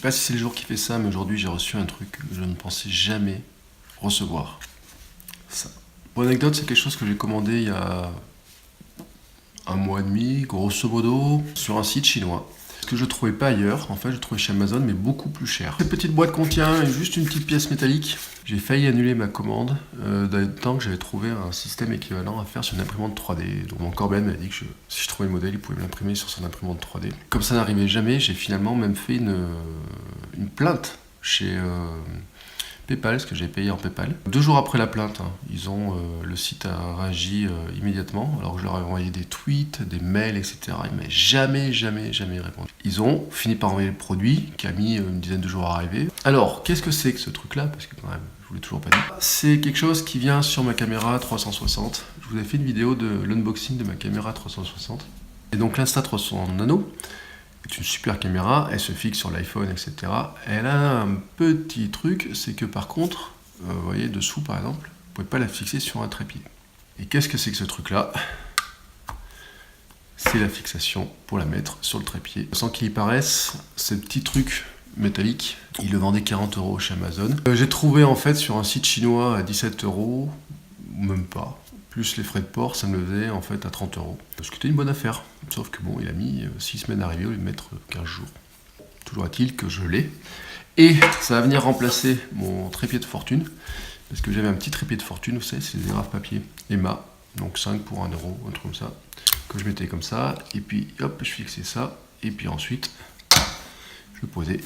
pas si c'est le jour qui fait ça, mais aujourd'hui j'ai reçu un truc que je ne pensais jamais recevoir. Ça. Pour anecdote, c'est quelque chose que j'ai commandé il y a un mois et demi, grosso modo, sur un site chinois. Ce que je trouvais pas ailleurs, en fait je trouvais chez Amazon, mais beaucoup plus cher. Cette petite boîte contient juste une petite pièce métallique. J'ai failli annuler ma commande, tant que j'avais trouvé un système équivalent à faire sur une imprimante 3D. Donc mon Corben m'a dit que si je trouvais le modèle, il pouvait me l'imprimer sur son imprimante 3D. Comme ça n'arrivait jamais, j'ai finalement même fait une plainte chez PayPal, ce que j'ai payé en PayPal. 2 jours après la plainte, le site a réagi immédiatement, alors que je leur ai envoyé des tweets, des mails, etc. Ils m'avaient jamais répondu. Ils ont fini par envoyer le produit, qui a mis une dizaine de jours à arriver. Alors, qu'est-ce que c'est que ce truc-là? Parce que quand même, je vous l'ai toujours pas dit. C'est quelque chose qui vient sur ma caméra 360. Je vous ai fait une vidéo de l'unboxing de ma caméra 360. Et donc l'Insta360 Nano est une super caméra, elle se fixe sur l'iPhone, etc. Elle a un petit truc, c'est que par contre, vous voyez dessous par exemple, vous ne pouvez pas la fixer sur un trépied. Et qu'est-ce que c'est que ce truc-là? C'est la fixation pour la mettre sur le trépied. Sans qu'il y paraisse, ce petit truc métallique, il le vendait 40 € chez Amazon. J'ai trouvé en fait sur un site chinois à 17 €, ou même pas. Plus les frais de port, ça me le faisait en fait à 30 €. Ce qui était une bonne affaire. Sauf que bon, il a mis 6 semaines à arriver au lieu de mettre 15 jours. Toujours est-il que je l'ai. Et ça va venir remplacer mon trépied de fortune. Parce que j'avais un petit trépied de fortune, vous savez, c'est des graves papier Emma. Donc 5 pour 1 €, un truc comme ça. Que je mettais comme ça. Et puis hop, je fixais ça. Et puis ensuite, je le posais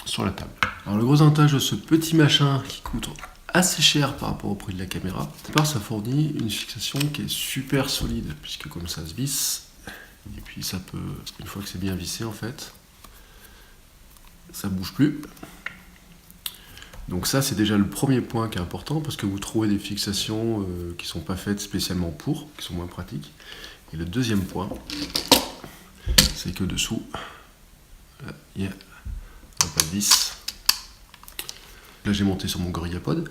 sur la table. Alors le gros avantage de ce petit machin qui coûte assez cher par rapport au prix de la caméra, ça fournit une fixation qui est super solide, puisque comme ça se visse, et puis ça peut, une fois que c'est bien vissé en fait, ça bouge plus. Donc ça c'est déjà le premier point qui est important, parce que vous trouvez des fixations qui sont pas faites spécialement pour, qui sont moins pratiques. Et le deuxième point, c'est que dessous, là, il y a un pas de vis. Là j'ai monté sur mon GorillaPod,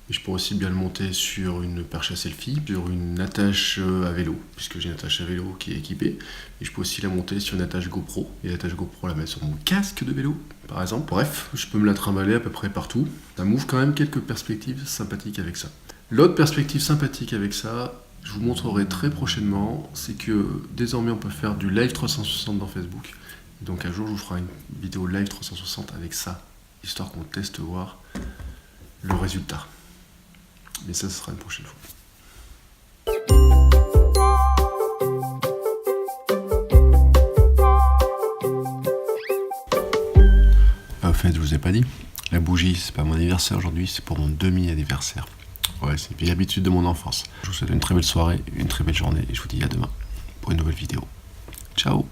mais je pourrais aussi bien le monter sur une perche à selfie, sur une attache à vélo, puisque j'ai une attache à vélo qui est équipée, et je peux aussi la monter sur une attache GoPro, et l'attache GoPro la mettre sur mon casque de vélo, par exemple. Bref, je peux me la trimballer à peu près partout. Ça m'ouvre quand même quelques perspectives sympathiques avec ça. L'autre perspective sympathique avec ça, je vous montrerai très prochainement, c'est que désormais on peut faire du live 360 dans Facebook. Et donc un jour je vous ferai une vidéo live 360 avec ça, histoire qu'on teste voir le résultat. Mais ça, ce sera une prochaine fois. Au fait, je vous ai pas dit, la bougie, c'est pas mon anniversaire aujourd'hui, c'est pour mon demi-anniversaire. Ouais, c'est une vieille habitude de mon enfance. Je vous souhaite une très belle soirée, une très belle journée, et je vous dis à demain pour une nouvelle vidéo. Ciao!